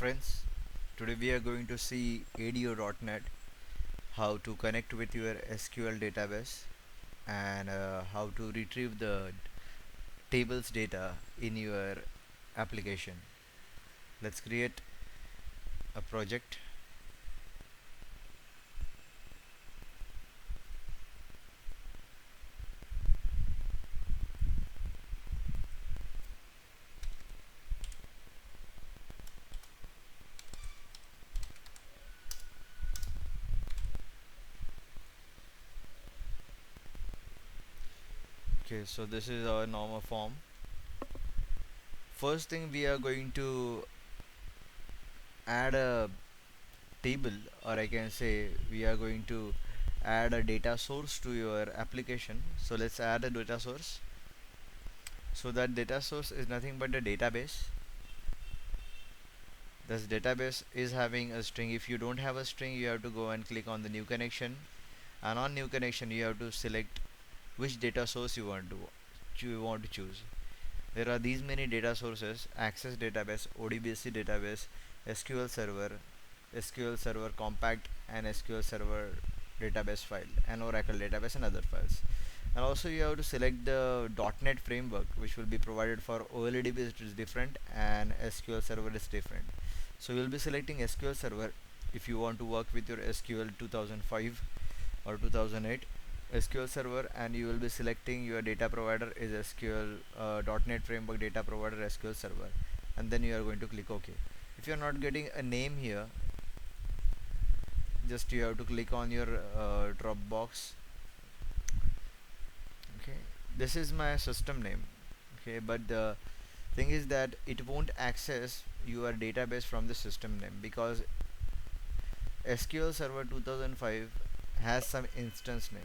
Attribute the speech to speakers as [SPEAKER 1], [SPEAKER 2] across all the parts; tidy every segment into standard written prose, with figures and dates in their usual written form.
[SPEAKER 1] friends, today we are going to see ADO.NET, how to connect with your SQL database and how to retrieve the tables data in your application. Let's create a project. Okay, so this is our normal form. First thing, we are going to add a table, or I can say we are going to add a data source to your application. So let's add a data source. So that data source is nothing but a database. This database is having a string. If you don't have a string, you have to go and click on the new connection, and on new connection you have to select which data source you want to choose. There are these many data sources: Access database, ODBC database, SQL server, SQL server compact, and SQL server database file, and Oracle database, and other files. And also you have to select the .NET framework, which will be provided for OLEDB, which is different, and SQL server is different. So you'll be selecting SQL server if you want to work with your SQL 2005 or 2008 SQL server, and you will be selecting your data provider is SQL .NET framework data provider SQL server, and then you are going to click OK. If you are not getting a name here, just you have to click on your Dropbox. Okay, this is my system name. Okay, but the thing is that it won't access your database from the system name, because SQL Server 2005 has some instance name.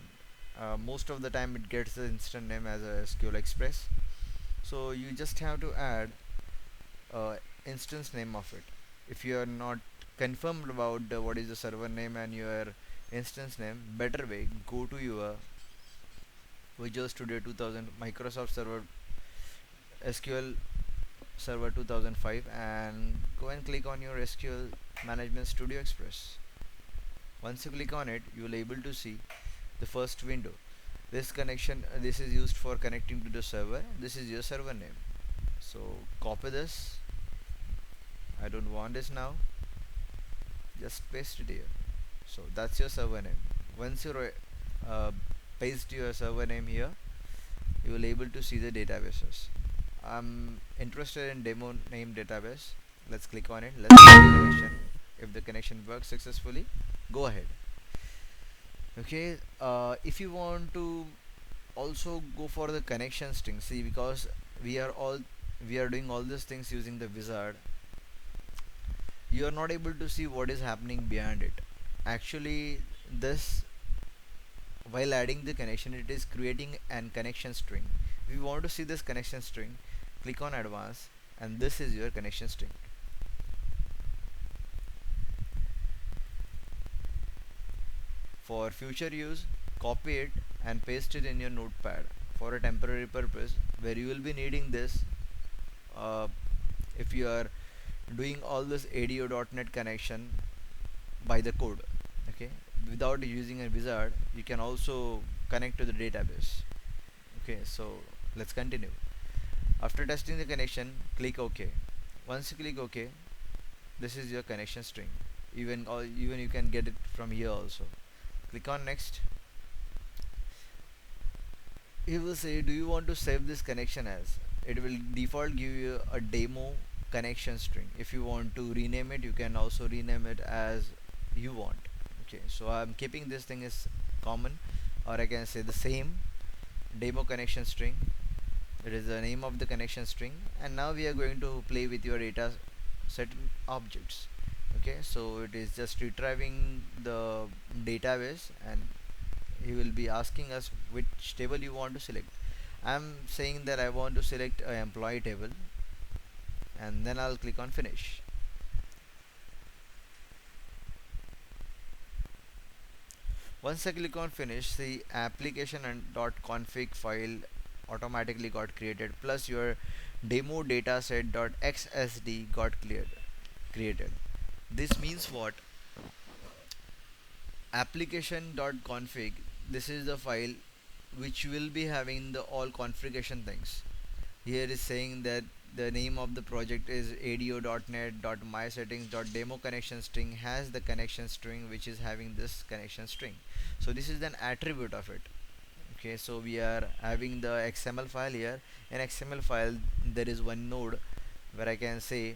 [SPEAKER 1] Most of the time it gets the instance name as a SQL Express. So you just have to add instance name of it. If you are not confirmed about what is the server name and your instance name, better way, go to your Visual Studio 2000 Microsoft Server SQL Server 2005 and go and click on your SQL Management Studio Express. Once you click on it, you will able to see the first window. This is used for connecting to the server. This is your server name. So copy this. I don't want this now. Just paste it here. So that's your server name. Once you uh, paste your server name here, you will able to see the databases. I'm interested in demo name database. Let's click on it. Let's make the connection. If the connection works successfully, go ahead. Okay, if you want to also go for the connection string, see, because we are doing all these things using the wizard, you are not able to see what is happening behind it. Actually, this, while adding the connection, it is creating an connection string. If you want to see this connection string, click on advanced, and this is your connection string. For future use, copy it and paste it in your notepad for a temporary purpose, where you will be needing this uh, if you are doing all this ADO.NET connection by the code. Okay, without using a wizard, you can also connect to the database. Okay, so let's continue. After testing the connection, click OK. Once you click OK, this is your connection string. Even you can get it from here also. Click on next. It will say, do you want to save this connection as? It will default give you a demo connection string. If you want to rename it, you can also rename it as you want. Okay, so I'm keeping this thing as common, or I can say the same demo connection string. It is the name of the connection string, and now we are going to play with your data certain objects. Okay, so it is just retrieving the database, and he will be asking us which table you want to select. I'm saying that I want to select a employee table, and then I'll click on finish. Once I click on finish, the application and .config file automatically got created, plus your demo dataset.xsd got cleared. created. This means what? Application.config, this is the file which will be having the all configuration things. Here is saying that the name of the project is ado.net.mysettings.demo connection string has the connection string which is having this connection string. So this is an attribute of it. Okay, so we are having the XML file here. In XML file there is one node where I can say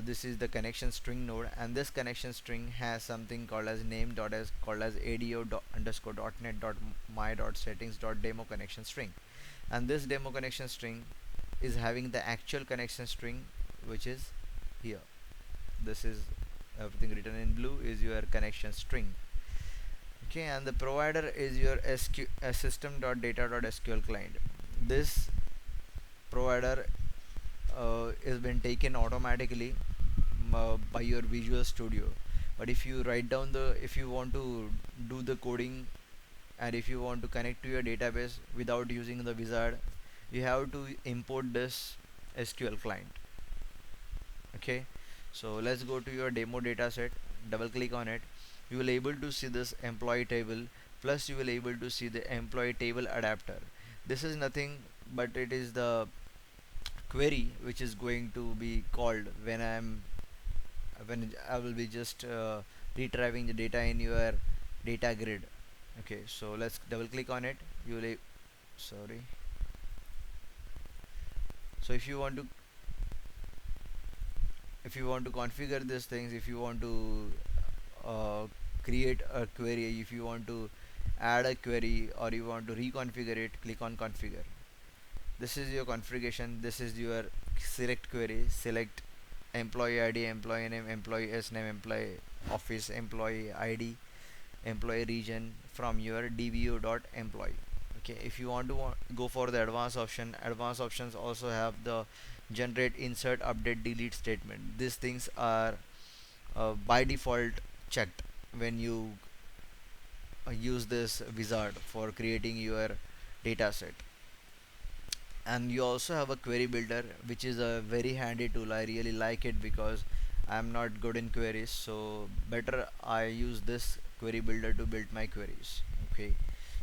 [SPEAKER 1] this is the connection string node, and this connection string has something called as name dot as called as ado dot underscore dot net dot my dot settings dot demo connection string, and this demo connection string is having the actual connection string which is here. This is everything written in blue is your connection string. Okay, and the provider is your system.data.sql client. This provider is been taken automatically by your Visual Studio. But if you write down the, if you want to do the coding and if you want to connect to your database without using the wizard, you have to import this SQL client. Okay, so let's go to your demo dataset, double click on it. You will able to see this employee table, plus you will able to see the employee table adapter. This is nothing but it is the query which is going to be called when I will be just retrieving the data in your data grid. Okay, so let's double click on it. You will sorry. So if you want to configure these things, if you want to uh, create a query, if you want to add a query or you want to reconfigure it, click on configure. This is your configuration. This is your select query. Select employee ID, employee name, employee s name, employee office, employee ID, employee region from your dvo.employee. Okay, if you want to go for the advanced option, advanced options also have the generate, insert, update, delete statement. These things are by default checked when you use this wizard for creating your data set. And you also have a query builder, which is a very handy tool. I really like it because I'm not good in queries, so better I use this query builder to build my queries. Okay,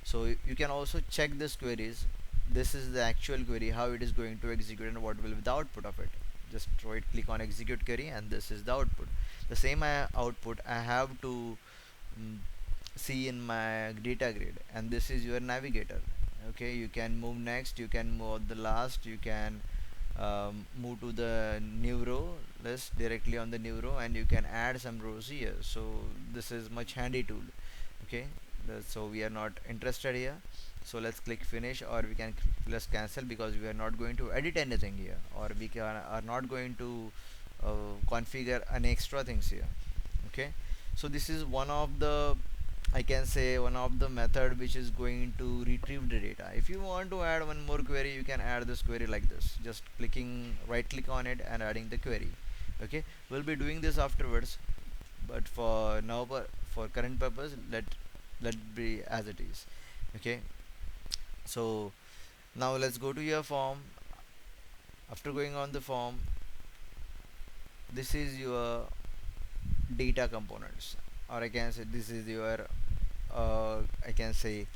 [SPEAKER 1] so you can also check this queries. This is the actual query, how it is going to execute and what will be the output of it. Just right click on execute query and this is the output. The same output I have to mm, see in my data grid, and this is your navigator. Okay, you can move next, you can move the last, you can move to the new row list directly on the new row, and you can add some rows here. So this is much handy tool. Okay, so we are not interested here, so let's click finish, or we can let's cancel because we are not going to edit anything here, or we are not going to configure any extra things here. Okay, so this is one of the, I can say, one of the method which is going to retrieve the data. If you want to add one more query, you can add this query like this, just clicking right click on it and adding the query. Okay, we'll be doing this afterwards, but for now, for current purpose, let be as it is. Okay, so now let's go to your form. After going on the form, this is your data components, or I can say this is your I can say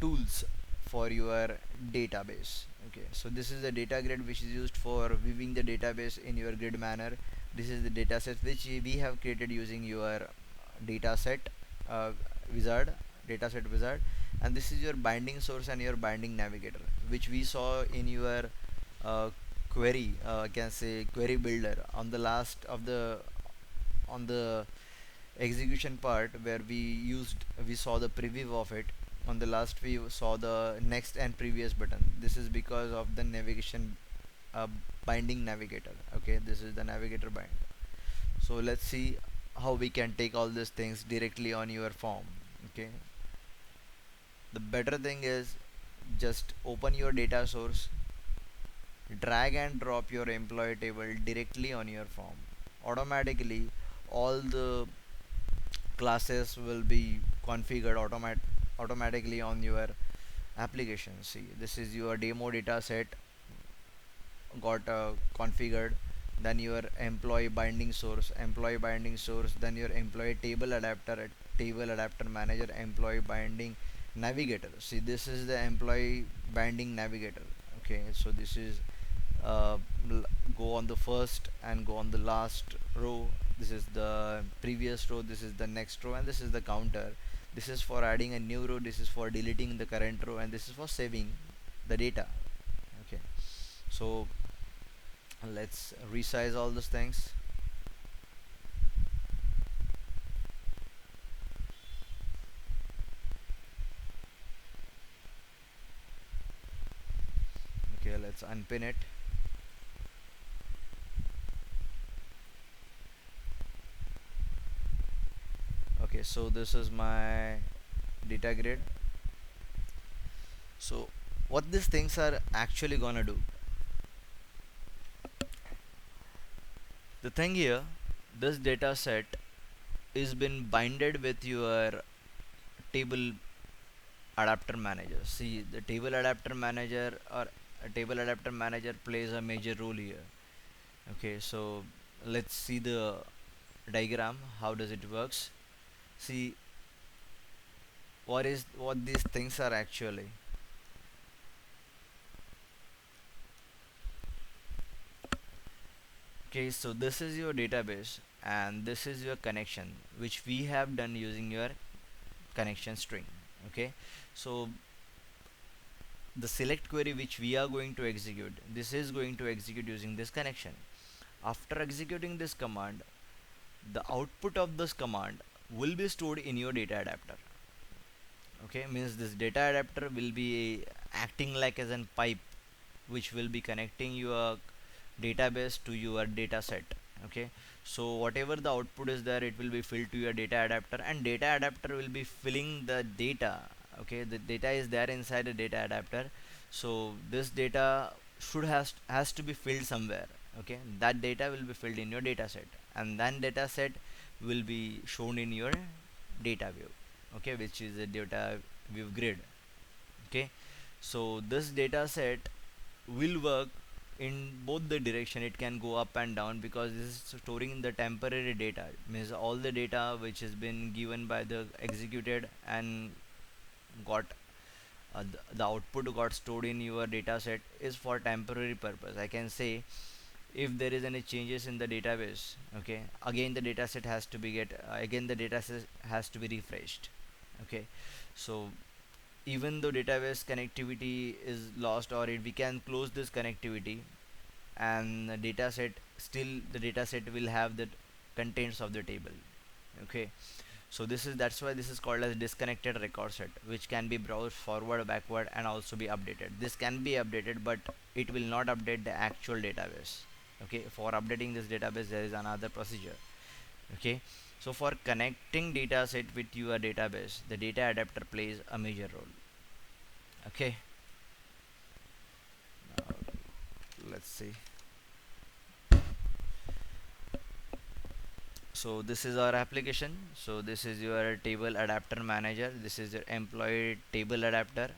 [SPEAKER 1] tools for your database. Okay, so this is the data grid which is used for viewing the database in your grid manner. This is the data set which we have created using your data set uh, wizard, dataset wizard, and this is your binding source and your binding navigator, which we saw in your uh, query I can say query builder on the last of the, on the execution part, where we saw the preview of it. On the last we saw the next and previous button. This is because of the navigation uh, binding navigator. Okay, this is the navigator bind. So let's see how we can take all these things directly on your form. Okay, the better thing is just open your data source, drag and drop your employee table directly on your form. Automatically all the classes will be configured automatically on your application. See, this is your demo data set got configured. then your employee binding source, then your employee table adapter, table adapter manager, employee binding navigator. See, this is the employee binding navigator. Okay, so this is uh, go on the first and go on the last row. This is the previous row, this is the next row, and this is the counter. This is for adding a new row, this is for deleting the current row, and this is for saving the data. Okay, so let's resize all those things. Okay, let's unpin it. Okay, so this is my data grid. So what these things are actually gonna do, the thing here, this data set is been binded with your table adapter manager. See, the table adapter manager or a table adapter manager plays a major role here. Okay, so let's see the diagram. How does it works? See, what these things are actually. Okay, so this is your database and this is your connection which we have done using your connection string. Okay, so the select query which we are going to execute, this is going to execute using this connection. After executing this command, the output of this command will be stored in your data adapter. Okay, means this data adapter will be acting like as an pipe which will be connecting your database to your data set. Okay, so whatever the output is there, it will be filled to your data adapter, and data adapter will be filling the data. Okay, the data is there inside the data adapter, so this data has to be filled somewhere. Okay, that data will be filled in your data set, and then data set will be shown in your data view. Okay, which is a data view grid. Okay, so this data set will work in both the direction. It can go up and down because this is storing the temporary data, means all the data which has been given by the executed and got the output got stored in your data set is for temporary purpose. I can say if there is any changes in the database, okay, again the data set has to be get again the data set has to be refreshed. Okay, so even though database connectivity is lost, or we can close this connectivity, and the data set, still the data set will have the contents of the table. Okay, so that's why this is called as disconnected record set, which can be browsed forward, backward, and also be updated. This can be updated, but it will not update the actual database. Okay, for updating this database there is another procedure. Okay, so for connecting data set with your database, the data adapter plays a major role. Okay, now let's see. So this is our application. So this is your table adapter manager, this is your employee table adapter.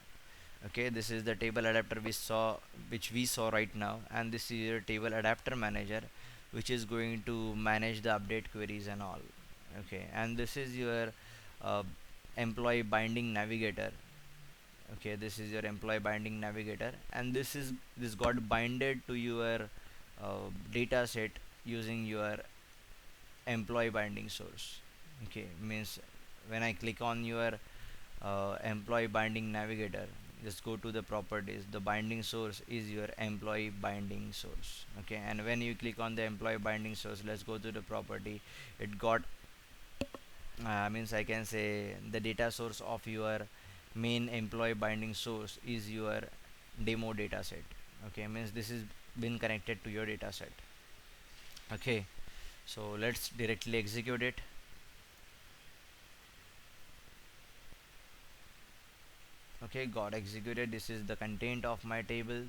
[SPEAKER 1] Okay, this is the table adapter which we saw right now, and this is your table adapter manager which is going to manage the update queries and all. Okay, and this is your uh, employee binding navigator. Okay, this is your employee binding navigator, and this got binded to your data set using your employee binding source. Okay, means when I click on your employee binding navigator, just go to the properties, the binding source is your employee binding source. Okay, and when you click on the employee binding source, let's go to the property, it got means I can say the data source of your main employee binding source is your demo data set. Okay, means this is been connected to your data set. Okay, so let's directly execute it. Okay, got executed. This is the content of my table.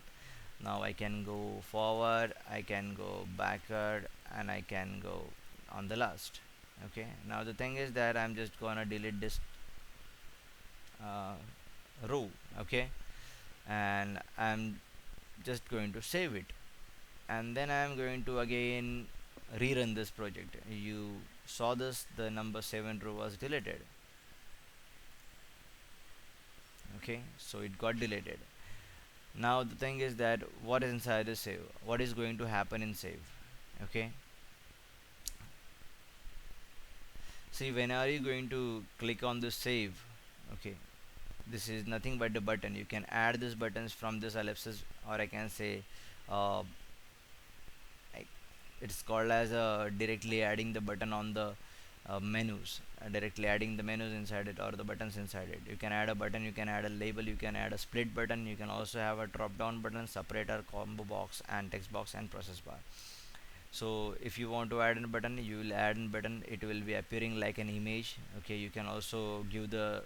[SPEAKER 1] Now I can go forward, I can go backward, and I can go on the last. Okay, now the thing is that I'm just gonna delete this uh, row. Okay, and I'm just going to save it, and then I am going to again rerun this project. You saw this, the number 7 row was deleted. Okay, so it got deleted. Now the thing is that what is inside the save, what is going to happen in save. Okay, see, when are you going to click on the save? Okay, this is nothing but the button. You can add these buttons from this ellipsis, or I can say uh, I- it's called as directly adding the button on the menus, directly adding the menus inside it or the buttons inside it. You can add a button, you can add a label, you can add a split button, you can also have a drop down button, separator, combo box, and text box and process bar. So if you want to add a button, you will add a button, it will be appearing like an image. Okay, you can also give the,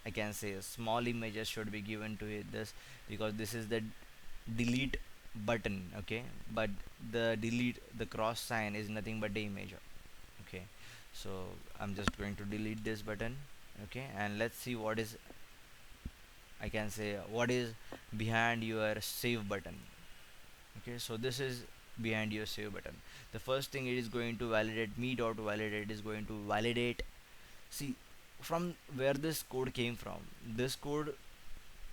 [SPEAKER 1] I can say, small images should be given to it, this, because this is the delete button. Okay, but the delete, the cross sign is nothing but the image. Okay, so I'm just going to delete this button. Okay, and let's see what is, I can say, what is behind your save button. Okay, so this is behind your save button. The first thing it is going to validate, me dot validate is going to validate. See, from where this code came from, this code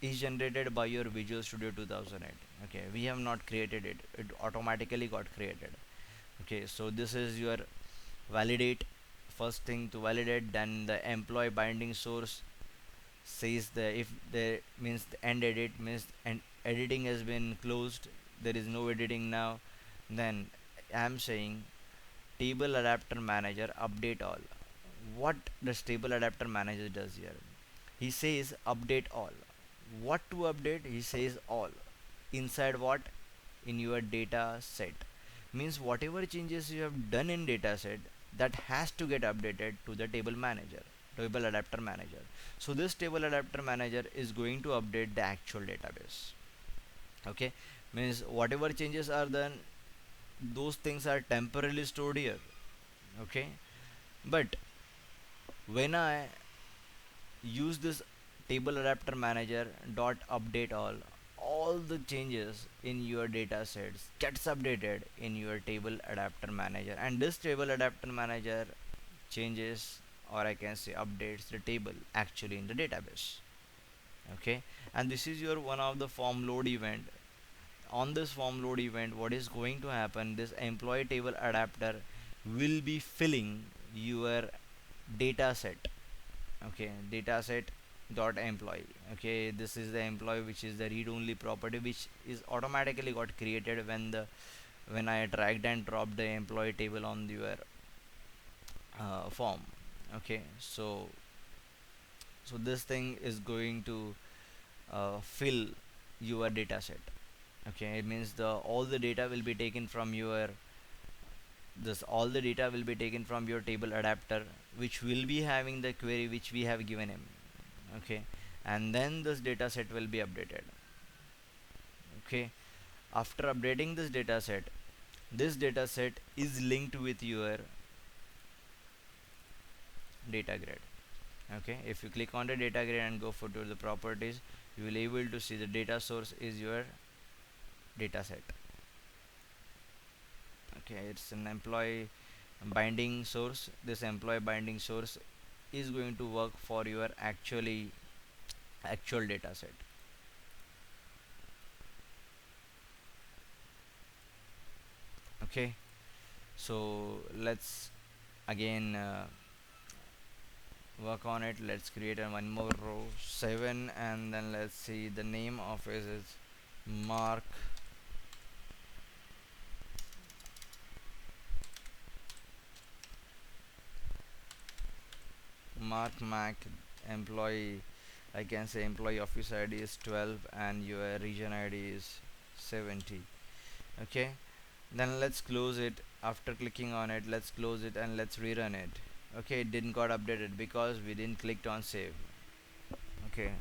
[SPEAKER 1] is generated by your Visual Studio 2008. Okay, we have not created it, it automatically got created. Okay, so this is your validate. First thing to validate, then the employee binding source says the, if the means the end edit means and editing has been closed, there is no editing now. Then I am saying table adapter manager update all. What does table adapter manager does here? He says update all. What to update? He says all. Inside what? In your data set. Means whatever changes you have done in data set, that has to get updated to the table manager, table adapter manager. So this table adapter manager is going to update the actual database. Okay, means whatever changes are done, those things are temporarily stored here. Okay, but when I use this table adapter manager dot update all the changes in your data sets gets updated in your table adapter manager, and this table adapter manager changes, or I can say updates the table actually in the database. Okay, and this is your one of the form load event. On this form load event, what is going to happen, this employee table adapter will be filling your data set. Okay, data set dot employee. Okay, this is the employee, which is the read only property, which is automatically got created when the, when I dragged and dropped the employee table on your form. Okay, so this thing is going to fill your data set. Okay, it means the all the data will be taken from your, this all the data will be taken from your table adapter, which will be having the query which we have given him. Okay, and then this data set will be updated. Okay, after updating this data set, this data set is linked with your data grid. Okay, if you click on the data grid and go for to the properties, you will able to see the data source is your data set. Okay, it's an employee binding source. This employee binding source is going to work for your actually actual data set. Okay, so let's again work on it. Let's create a one more row 7, and then let's see the name of it is mark mark mac employee. I can say employee office ID is 12 and your region ID is 70. Okay, then let's close it. After clicking on it, let's close it and let's rerun it. Okay, it didn't got updated because we didn't clicked on save. Okay,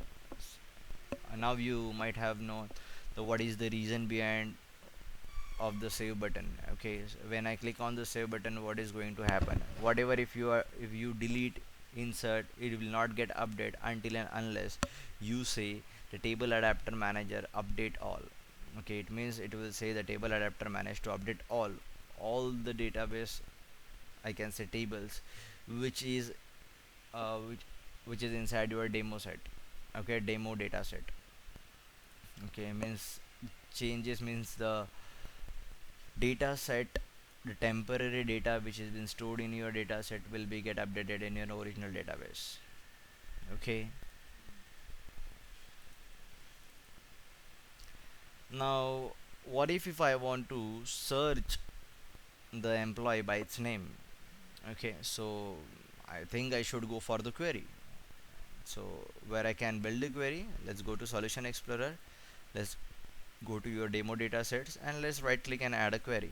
[SPEAKER 1] now you might have known the what is the reason behind of the save button. Okay, so when I click on the save button, what is going to happen, whatever, if you are, if you delete, insert, it will not get update until and unless you say the table adapter manager update all. Okay, it means it will say the table adapter managed to update all the database, I can say tables, which is uh, which, which is inside your demo set. Okay, demo data set. Okay, means changes means the data set, the temporary data which has been stored in your data set will be get updated in your original database. Okay, now what if I want to search the employee by its name? Okay, so I think I should go for the query. So where I can build a query, let's go to Solution Explorer. Let's go to your demo data sets and let's right click and add a query.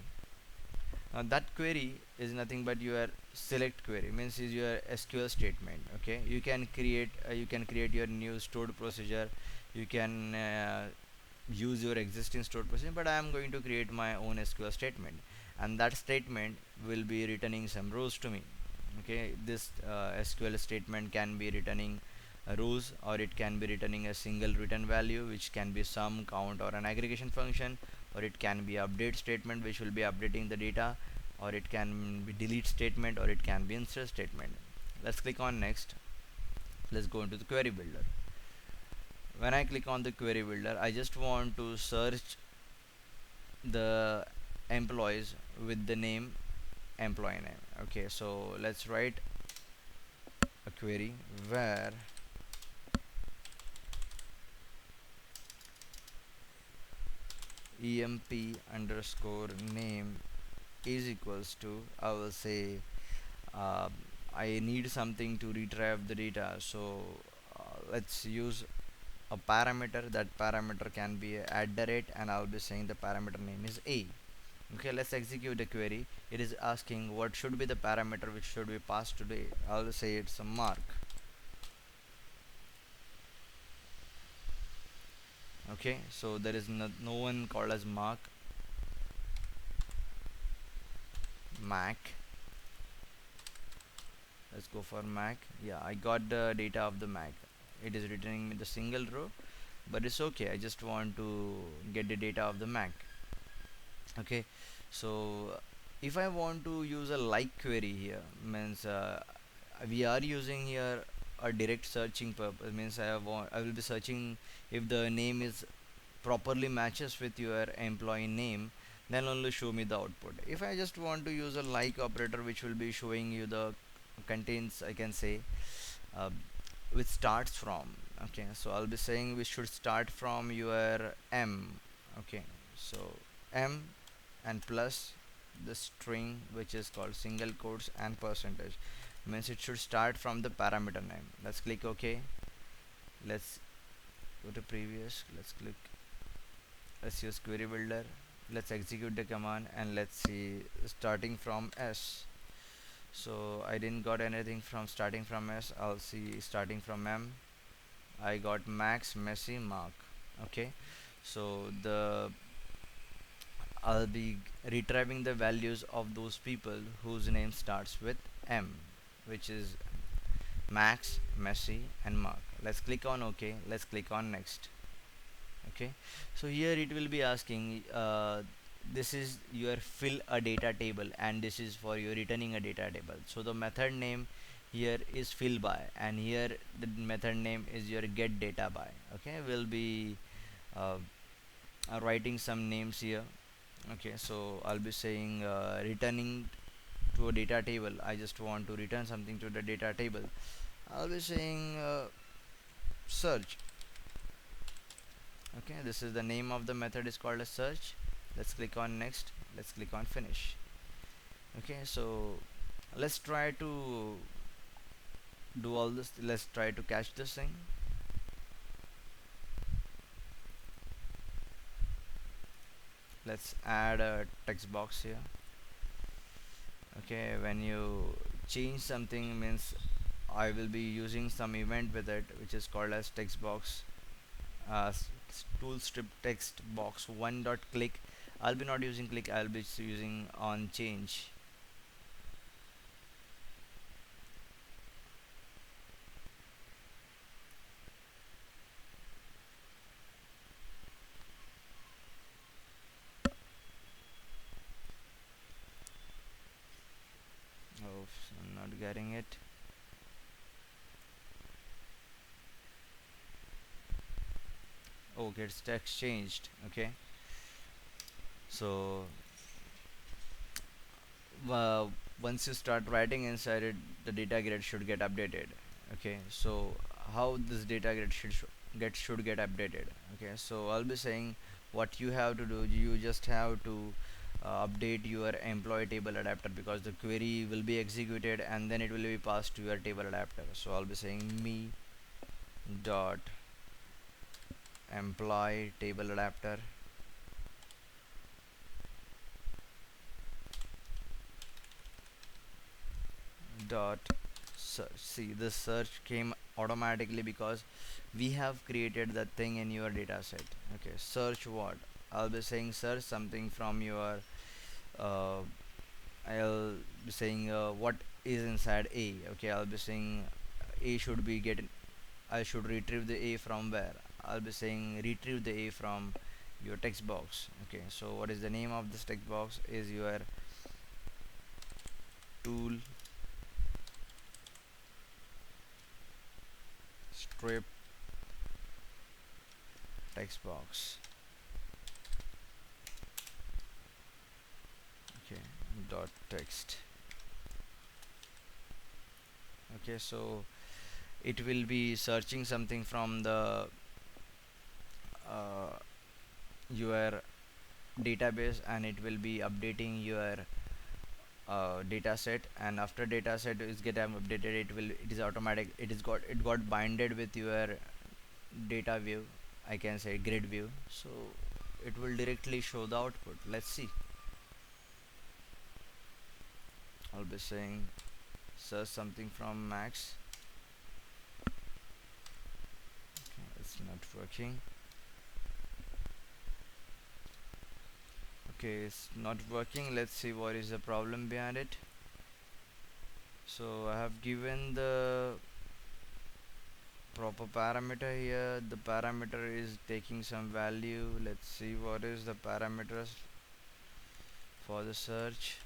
[SPEAKER 1] Now that query is nothing but your select query, means is your SQL statement. Okay, you can create your new stored procedure. You can use your existing stored procedure, but I am going to create my own SQL statement, and that statement will be returning some rows to me. Okay, this SQL statement can be returning rows, or it can be returning a single return value, which can be sum, count, or an aggregation function, or it can be update statement which will be updating the data, or it can be delete statement, or it can be insert statement. Let's click on next. Let's go into the query builder. When I click on the query builder, I just want to search the employees with the name employee name. Okay, so let's write a query where emp underscore name is equals to, I will say, uh, I need something to retrieve the data, so let's use a parameter. That parameter can be at the rate, and I'll be saying the parameter name is a. Okay, let's execute the query. It is asking what should be the parameter which should be passed today. I'll say it's a mark. Okay, so there is no one called as mark. Mac, let's go for Mac. Yeah, I got the data of the Mac. It is returning me the single row, but it's okay, I just want to get the data of the Mac. Okay, so if I want to use a like query here, means we are using here a direct searching purpose, means I will be searching if the name is properly matches with your employee name, then only show me the output. If I just want to use a like operator which will be showing you the contains, I can say, uh, which starts from, okay, so I'll be saying we should start from your m. Okay, so m and plus the string which is called single quotes and percentage, means it should start from the parameter name. Let's click OK. Let's go to previous. Let's use query builder. Let's execute the command and let's see starting from s. So I didn't got anything from starting from s. I'll see starting from m. I got Max, Messi, Mark. Okay, so the I'll be retrieving the values of those people whose name starts with M, which is Max, Messi, and Mark. Let's click on OK. Let's click on next. Okay, so here it will be asking, this is your fill a data table, and this is for your returning a data table. So the method name here is fill by, and here the method name is your get data by. Okay, we'll be uh, writing some names here. Okay, so I'll be saying returning to a data table. I just want to return something to the data table. I'll be saying search. Okay, this is the name of the method is called as search. Let's click on next. Let's click on finish. Okay, so let's try to do all this. Let's try to catch this thing. Let's add a text box here. Okay, when you change something, means I will be using some event with it, which is called as text box, tool strip text box one dot click. I'll be not using click, I'll be using on change. Oops, I'm not getting it. Okay, it's text changed. Okay, so uh, once you start writing inside it, the data grid should get updated. Okay, so how this data grid should get updated? Okay, so I'll be saying what you have to do. You just have to update your employee table adapter, because the query will be executed and then it will be passed to your table adapter. So I'll be saying me dot employee table adapter dot search. See, this search came automatically because we have created that thing in your data set. Okay, search what? I'll be saying search something from your uh, I'll be saying what is inside a. Okay, I'll be saying a should be getting, I should retrieve the a from where? I'll be saying retrieve the a from your text box. Okay, so what is the name of this text box? Is your tool strip text box. Okay, dot text. Okay, so it will be searching something from the uh, your database, and it will be updating your data set. And after data set is get updated, it is automatic, it got binded with your data view, I can say grid view. So it will directly show the output. Let's see. I'll be saying search something from max. Okay, it's not working. Okay, it's not working. Let's see what is the problem behind it. So I have given the proper parameter here. The parameter is taking some value. Let's see what is the parameters for the search.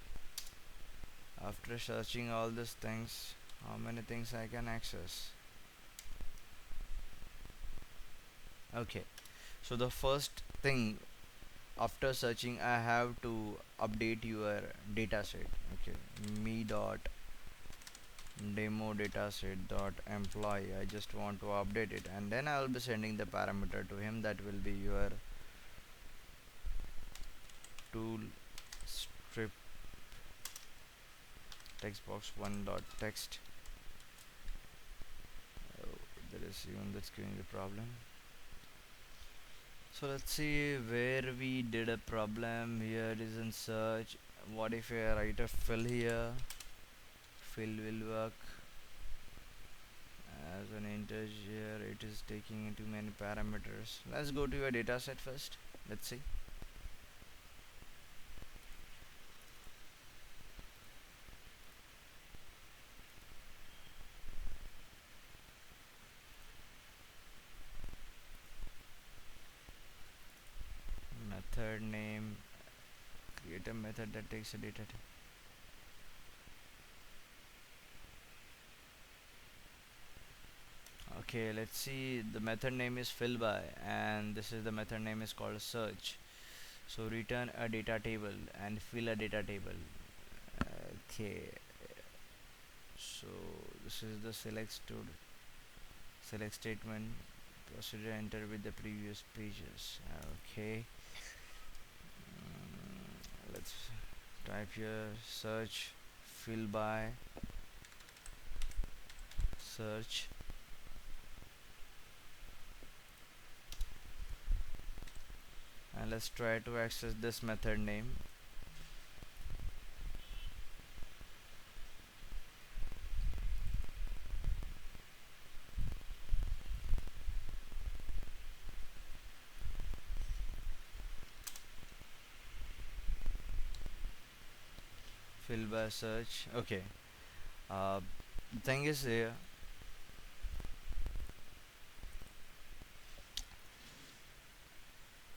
[SPEAKER 1] After searching all these things, how many things I can access? Okay, so the first thing, after searching, I have to update your data set. Okay, me dot demo dataset dot employee, I just want to update it, and then I will be sending the parameter to him. That will be your tool strip text box 1 dot text. Oh, there is even that's giving the problem. So let's see where we did a problem. Here it is in search. What if I write a fill here? Fill will work as an integer. It is taking too many parameters. Let's go to your data set first. Let's see. Method name, create a method that takes a data type. Okay, let's see. The method name is fill by, and this is the method name is called search. So return a data table and fill a data table. Okay, so this is the select statement. Procedure enter with the previous pages. Okay, let's type here search fill by search. And let's try to access this method name. Fill by search. Okay, the thing is here,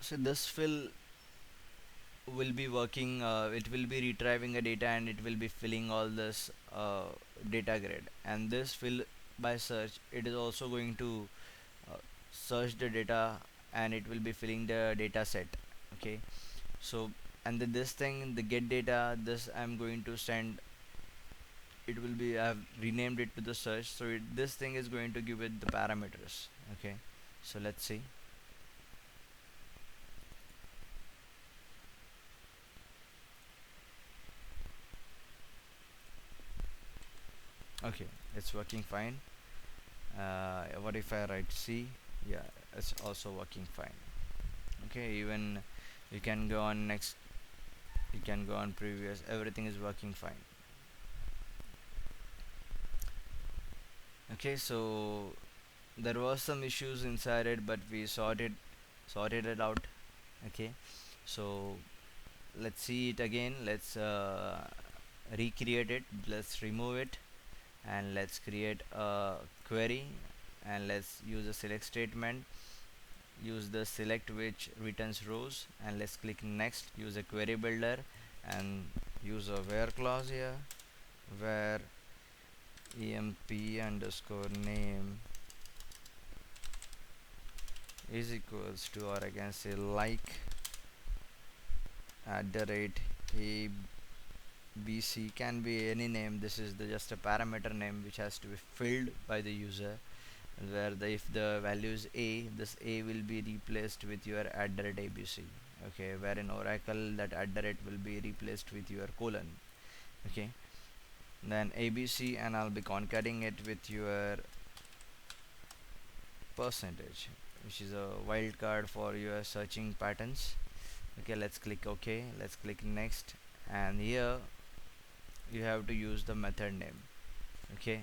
[SPEAKER 1] so this fill will be working, it will be retrieving a data and it will be filling all this data grid, and this fill by search, it is also going to uh, search the data, and it will be filling the data set. Okay, so and then this thing, the get data, this I'm going to send, it will be, I've renamed it to the search, so this thing is going to give it the parameters. Okay, so let's see. Okay, it's working fine. What if I write C? Yeah, it's also working fine. Okay, even you can go on next, you can go on previous, everything is working fine. Okay, so there was some issues inside it, but we sorted it out. Okay, so let's see it again. Let's recreate it, let's remove it, and let's create a query, and let's use a select statement, use the select which returns rows, and let's click next, use a query builder, and use a where clause here, where emp underscore name is equals to, or I can say like at the rate abc, can be any name. This is the just a parameter name which has to be filled by the user, where if the value is a, this a will be replaced with your at the rate abc. Okay, where in oracle that at the rate will be replaced with your colon. Okay, then abc, and I'll be concatenating it with your percentage, which is a wildcard for your searching patterns. Okay, let's click ok, let's click next, and here you have to use the method name. Okay,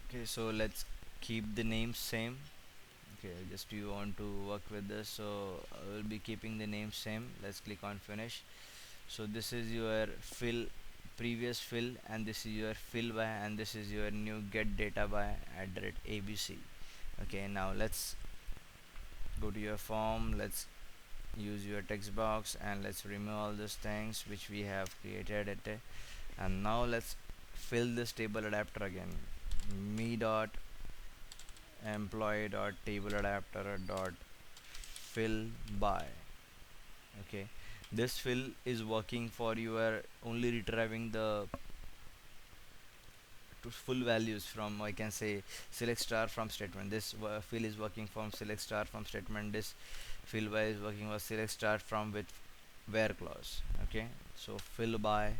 [SPEAKER 1] okay, so let's keep the name same. Okay, just you want to work with this, so I will be keeping the name same. Let's click on finish. So this is your fill, previous fill, and this is your fill by, and this is your new get data by at the rate abc. Okay, now let's go to your form, let's use your text box, and let's remove all those things which we have created it. And now let's fill this table adapter again, me dot employee dot table adapter dot fill by. Okay, this fill is working for you, are only retrieving the to full values from, I can say, select star from statement. This fill is working from select star from statement. This fill by is working for select star from with where clause. Okay, so fill by,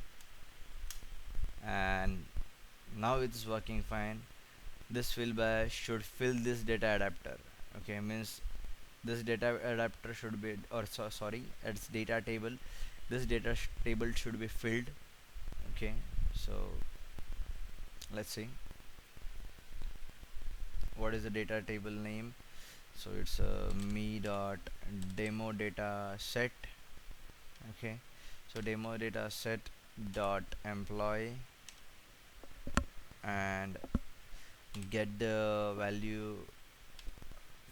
[SPEAKER 1] and now it is working fine. This fill by should fill this data adapter. Okay, means this data adapter should be, or sorry, it's data table, this data table should be filled. Okay, so let's see what is the data table name. So it's me dot demo data set. Okay, so demo data set dot employee, and get the value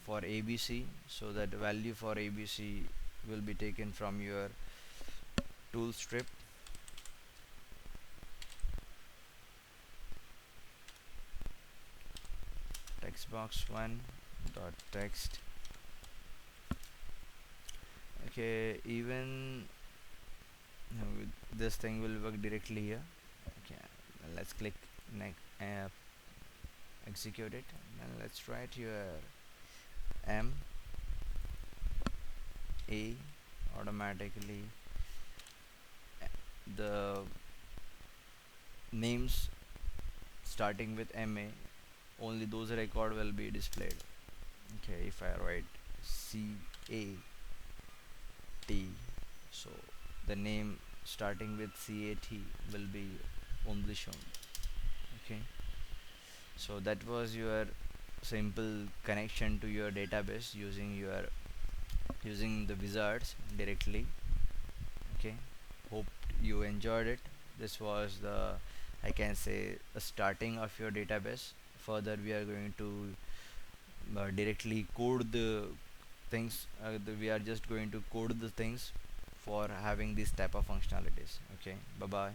[SPEAKER 1] for abc, so that value for abc will be taken from your tool strip. Text box 1 dot text. Okay, even this thing will work directly here. Okay, let's click next, execute it, and let's write your m a automatically, the names starting with ma, only those record will be displayed. Okay, if I write cat, so the name starting with cat will be only shown. Okay, so that was your simple connection to your database using your, using the wizards directly. Okay, hope you enjoyed it. This was the, I can say, the starting of your database. Further we are going to directly code the things, we are just going to code the things for having these type of functionalities. Okay, bye bye.